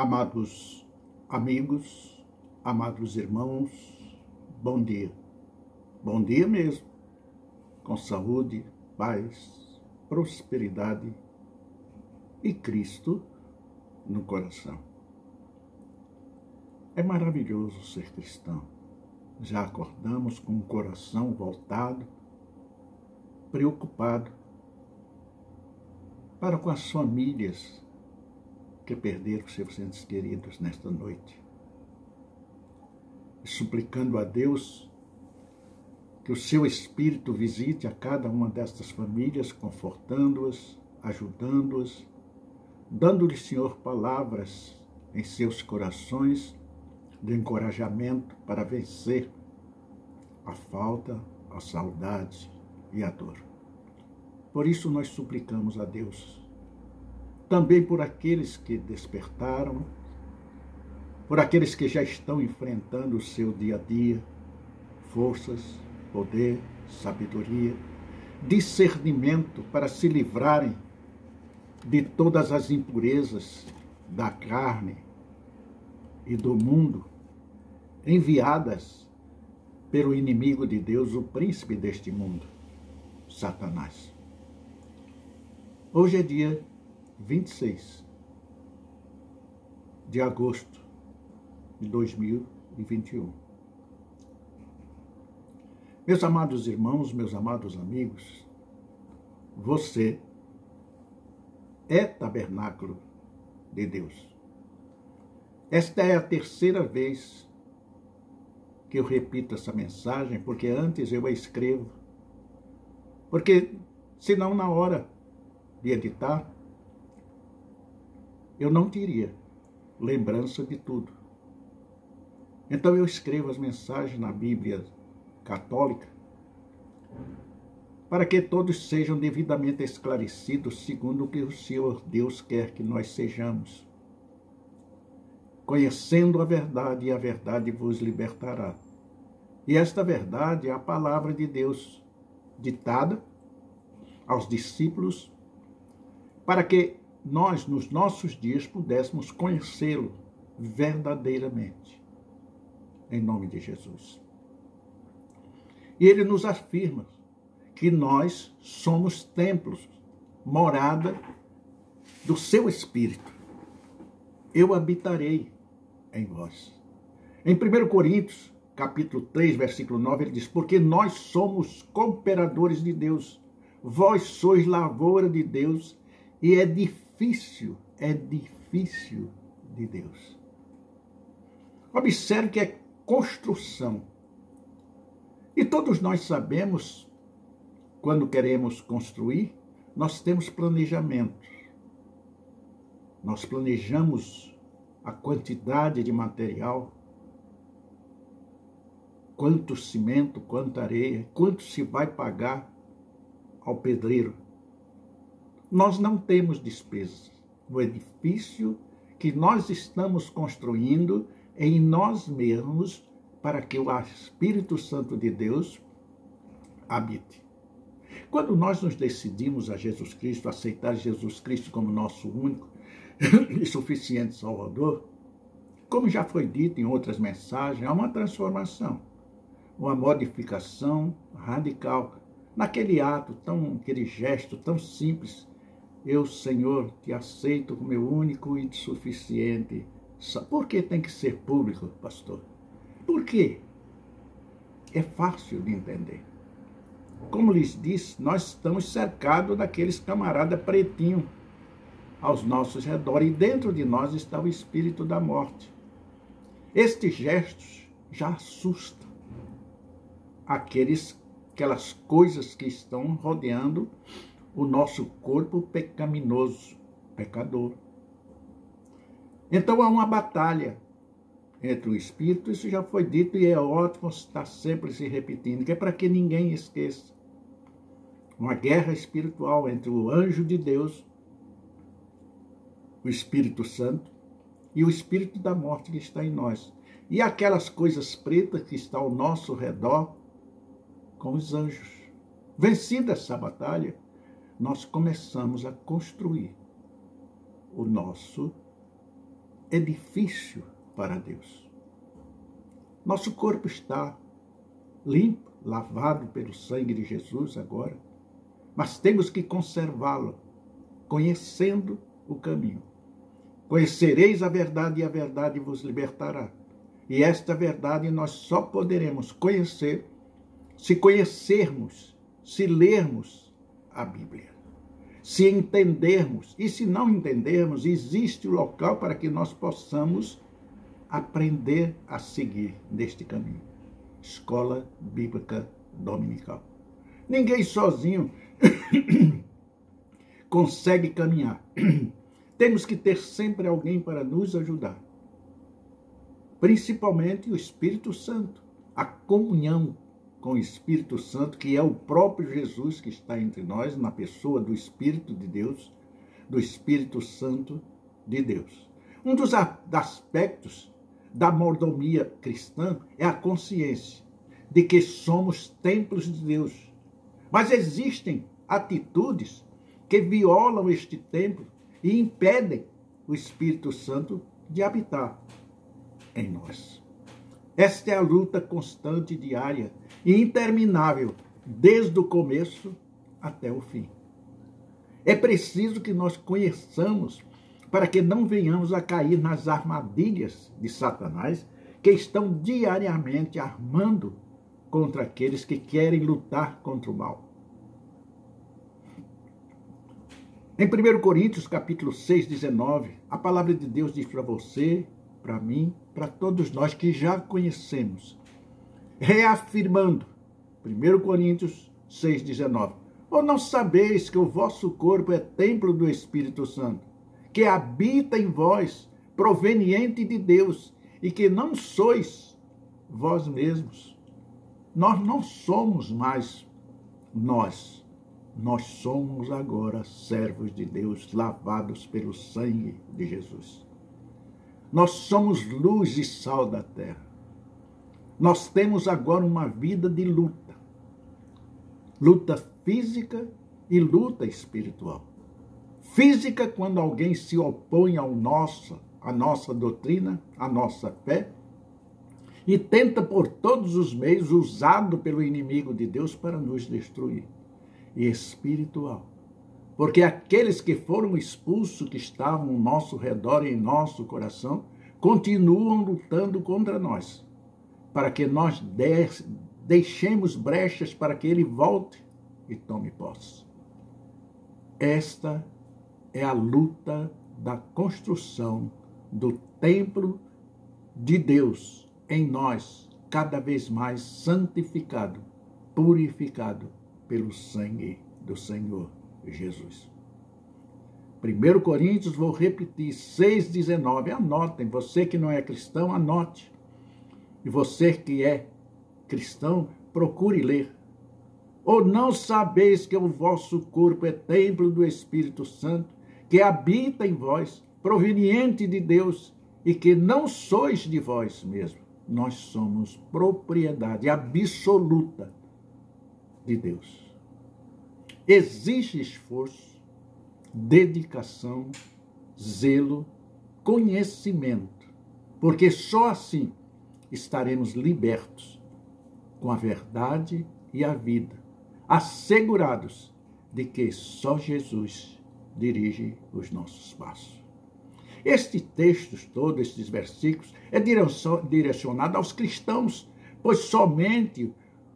Amados amigos, amados irmãos, bom dia. Bom dia mesmo, com saúde, paz, prosperidade e Cristo no coração. É maravilhoso ser cristão. Já acordamos com o coração voltado, preocupado para com as famílias que perderam seus entes queridos nesta noite. E suplicando a Deus que o seu Espírito visite a cada uma destas famílias, confortando-as, ajudando-as, dando-lhe, Senhor, palavras em seus corações de encorajamento para vencer a falta, a saudade e a dor. Por isso nós suplicamos a Deus, também por aqueles que despertaram, por aqueles que já estão enfrentando o seu dia a dia, forças, poder, sabedoria, discernimento para se livrarem de todas as impurezas da carne e do mundo, enviadas pelo inimigo de Deus, o príncipe deste mundo, Satanás. Hoje é dia 26 de agosto de 2021. Meus amados irmãos, meus amados amigos, você é tabernáculo de Deus. Esta é a terceira vez que eu repito essa mensagem, porque antes eu a escrevo. Porque senão na hora de editar, eu não teria lembrança de tudo. Então eu escrevo as mensagens na Bíblia católica para que todos sejam devidamente esclarecidos segundo o que o Senhor Deus quer que nós sejamos. Conhecendo a verdade, e a verdade vos libertará. E esta verdade é a palavra de Deus ditada aos discípulos para que nós, nos nossos dias, pudéssemos conhecê-lo verdadeiramente, em nome de Jesus. E ele nos afirma que nós somos templos, morada do seu Espírito. Eu habitarei em vós. Em 1 Coríntios, capítulo 3, versículo 9, ele diz, porque nós somos cooperadores de Deus, vós sois lavoura de Deus, e edifício de Deus. Observe que é construção. E todos nós sabemos, quando queremos construir, nós temos planejamento. Nós planejamos a quantidade de material, quanto cimento, quanta areia, quanto se vai pagar ao pedreiro. Nós não temos despesas. O edifício que nós estamos construindo em nós mesmos para que o Espírito Santo de Deus habite. Quando nós nos decidimos a Jesus Cristo, aceitar Jesus Cristo como nosso único e suficiente Salvador, como já foi dito em outras mensagens, há uma transformação, uma modificação radical. Naquele ato, aquele gesto tão simples, eu, Senhor, te aceito como meu único e suficiente. Por que tem que ser público, pastor? Por quê? É fácil de entender. Como lhes disse, nós estamos cercados daqueles camaradas pretinhos aos nossos redores, e dentro de nós está o espírito da morte. Estes gestos já assustam aquelas coisas que estão rodeando o nosso corpo pecaminoso, pecador. Então há uma batalha entre o Espírito, isso já foi dito e é ótimo estar sempre se repetindo, que é para que ninguém esqueça. Uma guerra espiritual entre o anjo de Deus, o Espírito Santo, e o espírito da morte que está em nós. E aquelas coisas pretas que estão ao nosso redor com os anjos. Vencida essa batalha, nós começamos a construir o nosso difícil para Deus. Nosso corpo está limpo, lavado pelo sangue de Jesus agora, mas temos que conservá-lo, conhecendo o caminho. Conhecereis a verdade e a verdade vos libertará. E esta verdade nós só poderemos conhecer se conhecermos, se lermos a Bíblia, se entendermos. E se não entendermos, existe o local para que nós possamos aprender a seguir neste caminho. Escola Bíblica Dominical. Ninguém sozinho consegue caminhar. Temos que ter sempre alguém para nos ajudar. Principalmente o Espírito Santo. A comunhão com o Espírito Santo, que é o próprio Jesus que está entre nós, na pessoa do Espírito de Deus, do Espírito Santo de Deus. Um dos aspectos da mordomia cristã é a consciência de que somos templos de Deus. Mas existem atitudes que violam este templo e impedem o Espírito Santo de habitar em nós. Esta é a luta constante, diária e interminável, desde o começo até o fim. É preciso que nós conheçamos para que não venhamos a cair nas armadilhas de Satanás, que estão diariamente armando contra aqueles que querem lutar contra o mal. Em 1 Coríntios, capítulo 6, 19, a palavra de Deus diz para você, para mim, para todos nós que já conhecemos, reafirmando, 1 Coríntios 6, 19, ou não sabeis que o vosso corpo é templo do Espírito Santo, que habita em vós, proveniente de Deus, e que não sois vós mesmos. Nós não somos mais nós. Nós somos agora servos de Deus, lavados pelo sangue de Jesus. Nós somos luz e sal da terra. Nós temos agora uma vida de luta. Luta física e luta espiritual. Física, quando alguém se opõe à nossa doutrina, à nossa fé, e tenta por todos os meios, usado pelo inimigo de Deus, para nos destruir. E espiritual, porque aqueles que foram expulsos, que estavam ao nosso redor e em nosso coração, continuam lutando contra nós, para que nós deixemos brechas para que ele volte e tome posse. Esta é a luta da construção do templo de Deus em nós, cada vez mais santificado, purificado pelo sangue do Senhor Jesus. 1 Coríntios, vou repetir, 6,19. Anotem, você que não é cristão, anote. E você que é cristão, procure ler. Ou não sabeis que o vosso corpo é templo do Espírito Santo, que habita em vós, proveniente de Deus, e que não sois de vós mesmos. Nós somos propriedade absoluta de Deus. Exige esforço, dedicação, zelo, conhecimento, porque só assim estaremos libertos com a verdade e a vida, assegurados de que só Jesus dirige os nossos passos. Estes textos, todos estes versículos, é direcionado aos cristãos, pois somente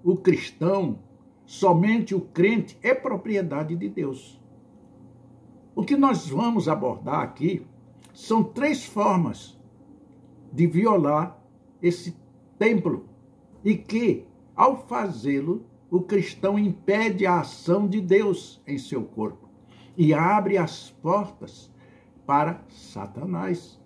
o cristão, somente o crente é propriedade de Deus. O que nós vamos abordar aqui são 3 formas de violar esse templo e que, ao fazê-lo, o cristão impede a ação de Deus em seu corpo e abre as portas para Satanás,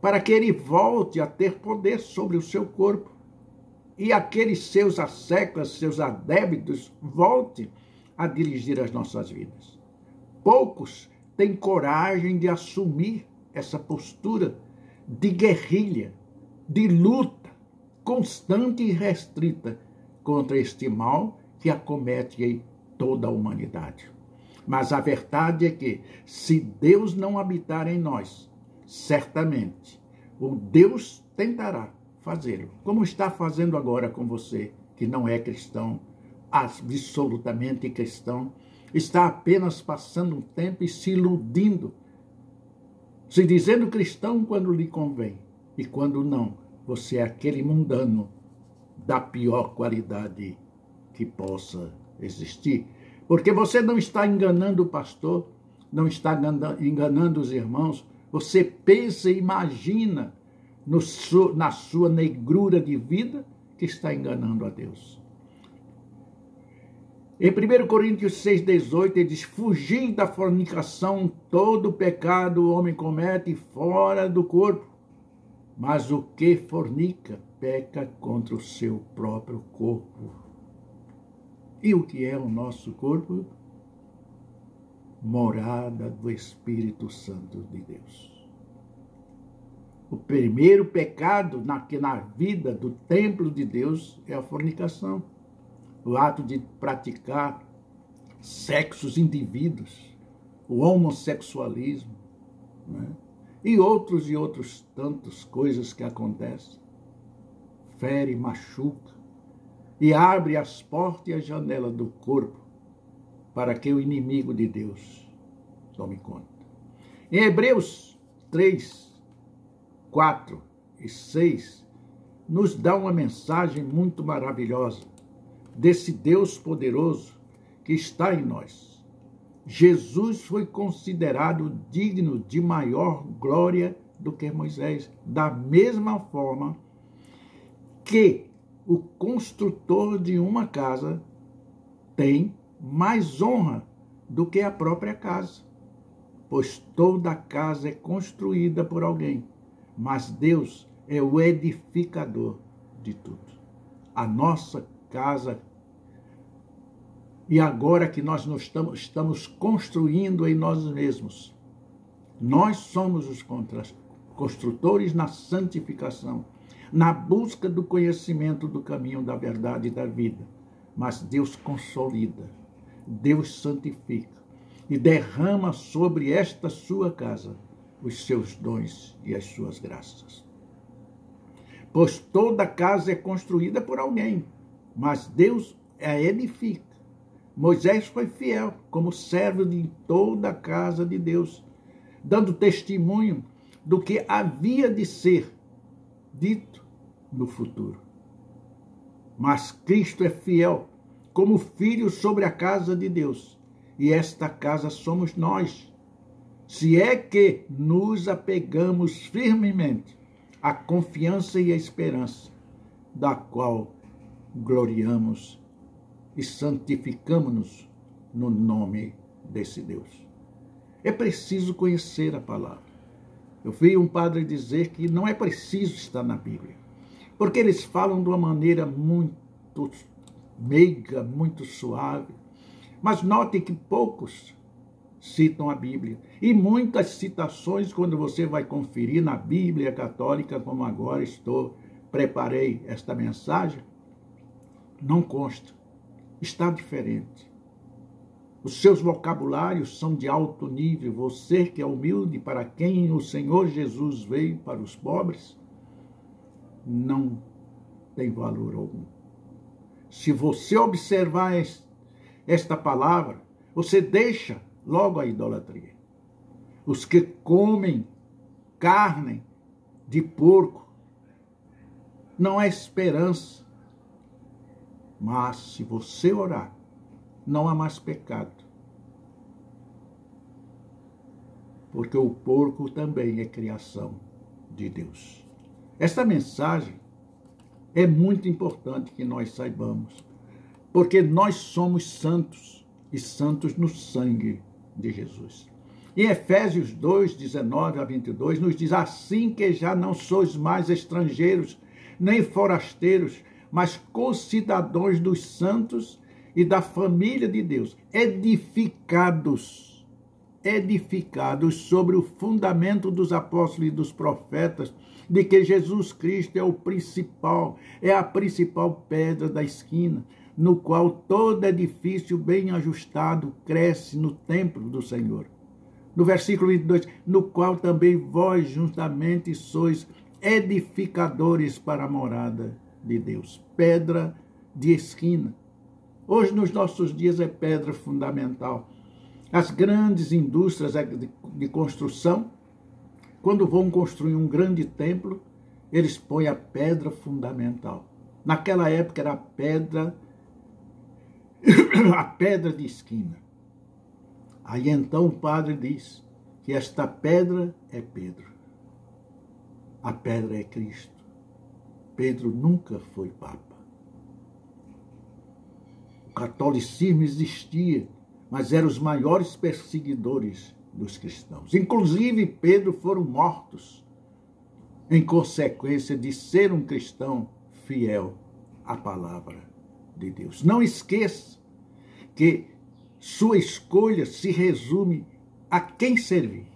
para que ele volte a ter poder sobre o seu corpo e aqueles seus asseclas, seus adébitos, voltem a dirigir as nossas vidas. Poucos têm coragem de assumir essa postura de guerrilha, de luta constante e restrita contra este mal que acomete em toda a humanidade. Mas a verdade é que, se Deus não habitar em nós, certamente o Deus tentará fazê-lo, como está fazendo agora com você, que não é cristão, absolutamente cristão, está apenas passando um tempo e se iludindo, se dizendo cristão quando lhe convém, e quando não, você é aquele mundano da pior qualidade que possa existir. Porque você não está enganando o pastor, não está enganando os irmãos, você pensa e imagina na sua negrura de vida que está enganando a Deus. Em 1 Coríntios 6,18, ele diz: fugir da fornicação, todo pecado o homem comete fora do corpo, mas o que fornica peca contra o seu próprio corpo. E o que é o nosso corpo? Morada do Espírito Santo de Deus. O primeiro pecado na vida do templo de Deus é a fornicação. O ato de praticar sexos indevidos, o homossexualismo, né? E outros tantas coisas que acontecem. Fere, machuca e abre as portas e as janelas do corpo para que o inimigo de Deus tome conta. Em Hebreus 3, 4 e 6, nos dá uma mensagem muito maravilhosa desse Deus poderoso que está em nós. Jesus foi considerado digno de maior glória do que Moisés, da mesma forma que o construtor de uma casa tem mais honra do que a própria casa, pois toda casa é construída por alguém, mas Deus é o edificador de tudo. A nossa casa, e agora que nós estamos construindo em nós mesmos, nós somos os construtores na santificação, na busca do conhecimento do caminho da verdade e da vida. Mas Deus consolida, Deus santifica e derrama sobre esta sua casa os seus dons e as suas graças. Pois toda casa é construída por alguém, mas Deus a edifica. Moisés foi fiel como servo de toda a casa de Deus, dando testemunho do que havia de ser dito no futuro. Mas Cristo é fiel como filho sobre a casa de Deus, e esta casa somos nós, se é que nos apegamos firmemente à confiança e à esperança, da qual gloriamos e santificamos-nos no nome desse Deus. É preciso conhecer a palavra. Eu vi um padre dizer que não é preciso estar na Bíblia, porque eles falam de uma maneira muito meiga, muito suave. Mas note que poucos citam a Bíblia. E muitas citações, quando você vai conferir na Bíblia católica, como agora preparei esta mensagem, não consta. Está diferente. Os seus vocabulários são de alto nível. Você que é humilde, para quem o Senhor Jesus veio, para os pobres, não tem valor algum. Se você observar esta palavra, você deixa logo a idolatria. Os que comem carne de porco, não há esperança. Mas se você orar, não há mais pecado. Porque o porco também é criação de Deus. Esta mensagem é muito importante que nós saibamos, porque nós somos santos, e santos no sangue de Jesus. Em Efésios 2, 19 a 22, nos diz: assim que já não sois mais estrangeiros, nem forasteiros, mas concidadãos dos santos e da família de Deus, edificados sobre o fundamento dos apóstolos e dos profetas, de que Jesus Cristo é a principal pedra da esquina, no qual todo edifício bem ajustado cresce no templo do Senhor. No versículo 22, no qual também vós juntamente sois edificadores para a morada de Deus. Pedra de esquina. Hoje, nos nossos dias, é pedra fundamental. As grandes indústrias de construção, quando vão construir um grande templo, eles põem a pedra fundamental. Naquela época era a pedra de esquina. Aí então o padre diz que esta pedra é Pedro. A pedra é Cristo. Pedro nunca foi papa. O catolicismo existia, mas eram os maiores perseguidores dos cristãos. Inclusive, Pedro foram mortos em consequência de ser um cristão fiel à palavra de Deus. Não esqueça que sua escolha se resume a quem servir.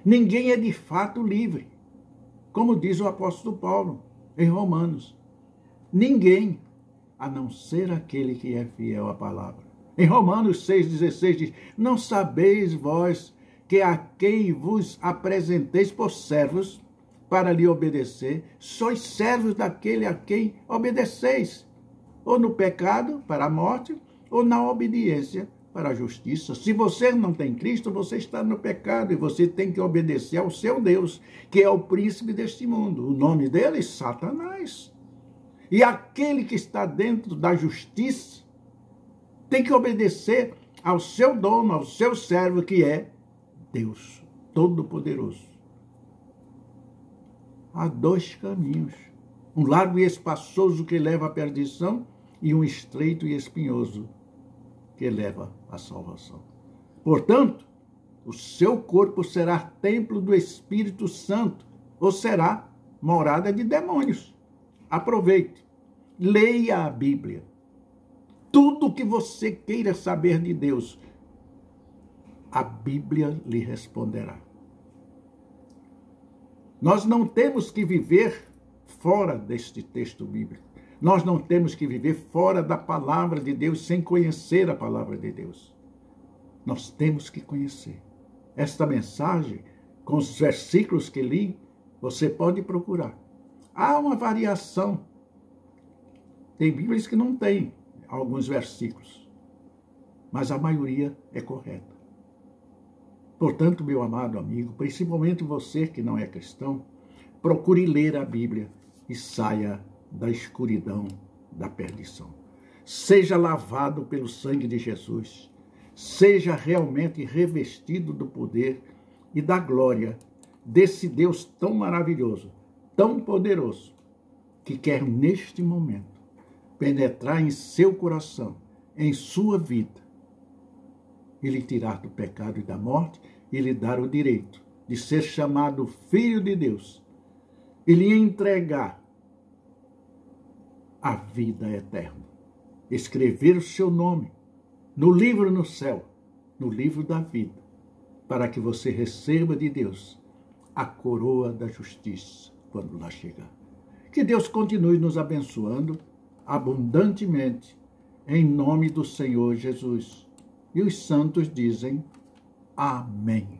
Ninguém é de fato livre, como diz o apóstolo Paulo em Romanos. Ninguém, a não ser aquele que é fiel à palavra. Em Romanos 6,16 diz: não sabeis vós que a quem vos apresenteis por servos para lhe obedecer, sois servos daquele a quem obedeceis, ou no pecado para a morte, ou na obediência para a justiça. Se você não tem Cristo, você está no pecado e você tem que obedecer ao seu Deus, que é o príncipe deste mundo. O nome dele é Satanás. E aquele que está dentro da justiça tem que obedecer ao seu dono, ao seu servo, que é Deus Todo-Poderoso. Há dois caminhos, um largo e espaçoso que leva à perdição e um estreito e espinhoso que leva à salvação. Portanto, o seu corpo será templo do Espírito Santo, ou será morada de demônios. Aproveite, leia a Bíblia. Tudo o que você queira saber de Deus, a Bíblia lhe responderá. Nós não temos que viver fora deste texto bíblico. Nós não temos que viver fora da palavra de Deus sem conhecer a palavra de Deus. Nós temos que conhecer. Esta mensagem, com os versículos que li, você pode procurar. Há uma variação. Tem Bíblias que não têm alguns versículos, mas a maioria é correta. Portanto, meu amado amigo, principalmente você que não é cristão, procure ler a Bíblia e saia da escuridão da perdição. Seja lavado pelo sangue de Jesus. Seja realmente revestido do poder e da glória desse Deus tão maravilhoso, tão poderoso, que quer neste momento penetrar em seu coração, em sua vida, e lhe tirar do pecado e da morte, e lhe dar o direito de ser chamado Filho de Deus, e lhe entregar a vida eterna. Escrever o seu nome no livro no céu, no livro da vida, para que você receba de Deus a coroa da justiça quando lá chegar. Que Deus continue nos abençoando abundantemente, em nome do Senhor Jesus. E os santos dizem amém.